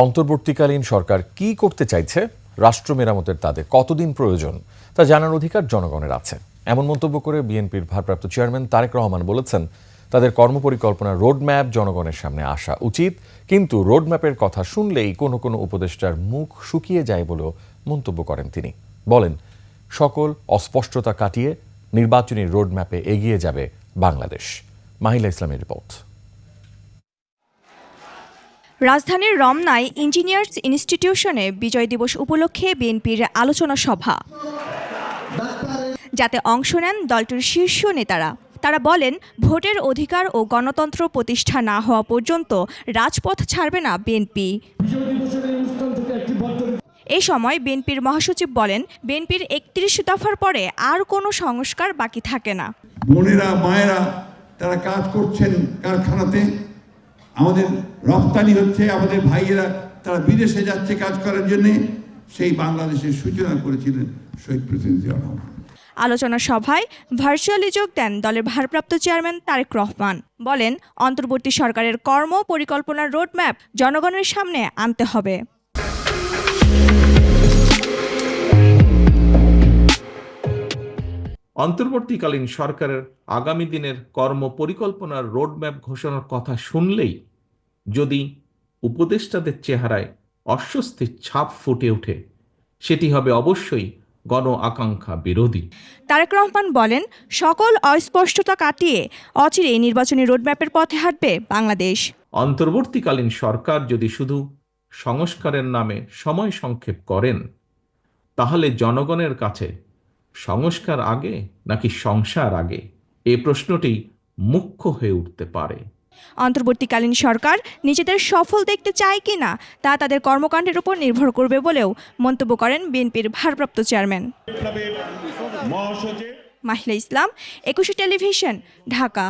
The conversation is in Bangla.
অন্তর্বর্তীকালীন সরকার কি করতে চাইছে, রাষ্ট্র মেরামতের তাদের কতদিন প্রয়োজন তা জানার অধিকার জনগণের আছে, এমন মন্তব্য করে বিএনপির ভারপ্রাপ্ত চেয়ারম্যান তারেক রহমান বলেছেন, তাদের কর্মপরিকল্পনার রোডম্যাপ জনগণের সামনে আসা উচিত, কিন্তু রোডম্যাপের কথা শুনলেই কোনো কোনো উপদেষ্টার মুখ শুকিয়ে যায় বলেও মন্তব্য করেন তিনি। বলেন, সকল অস্পষ্টতা কাটিয়ে নির্বাচনী রোডম্যাপে এগিয়ে যাবে বাংলাদেশ। মাহিলা ইসলামের রিপোর্ট। রাজধানীর রমনায় ইঞ্জিনিয়ার্স ইনস্টিটিউশনে বিজয় দিবস উপলক্ষে বিএনপির আলোচনা সভা, যাতে অংশ নেন দলটির শীর্ষ নেতারা। তারা বলেন, ভোটের অধিকার ও গণতন্ত্র প্রতিষ্ঠা না হওয়া পর্যন্ত রাজপথ ছাড়বে না বিএনপি। এই সময় বিএনপির মহাসচিব বলেন, বিএনপির ৩১ দফার পরে আর কোনো সংস্কার বাকি থাকে না। বোনেরা, মায়েরা তারা কাজ করছেন কারখানাতে, আমাদের রপ্তানি হচ্ছে, আমাদের ভাইয়েরা তারা বিদেশে যাচ্ছে কাজ করার জন্য। সেই বাংলাদেশের সূচনা করেছিলেন শহীদ প্রেসিডেন্ট জিয়া রহমান। আলোচনা সভায় ভার্চুয়ালি যোগ দেন দলের ভারপ্রাপ্ত চেয়ারম্যান তারেক রহমান। বলেন, অন্তর্বর্তী সরকারের কর্ম পরিকল্পনার রোডম্যাপ জনগণের সামনে আনতে হবে। অন্তর্বর্তীকালীন সরকারের আগামী দিনের কর্ম পরিকল্পনার রোডম্যাপ ঘোষণার কথা শুনলেই যদি উপদেষ্টাদের চেহারায় অস্বস্তির ছাপ ফুটে ওঠে, সেটি হবে অবশ্যই গণ আকাঙ্ক্ষা বিরোধী। তারেক রহমান বলেন, সকল অস্পষ্টতা কাটিয়ে অচিরে নির্বাচনী রোডম্যাপের পথে হাঁটবে বাংলাদেশ। অন্তর্বর্তীকালীন সরকার যদি শুধু সংস্কারের নামে সময় সংক্ষেপ করেন, তাহলে জনগণের কাছে সংস্কার আগে নাকি সংসার আগে, এই প্রশ্নটি মুখ্য হয়ে উঠতে পারে। অন্তর্বর্তীকালীন সরকার নিজেদের সফল দেখতে চায় কিনা তা তাদের কর্মকাণ্ডের উপর নির্ভর করবে বলেও মন্তব্য করেন বিএনপির ভারপ্রাপ্ত চেয়ারম্যান। মাহিলা ইসলাম, ২১ টেলিভিশন, ঢাকা।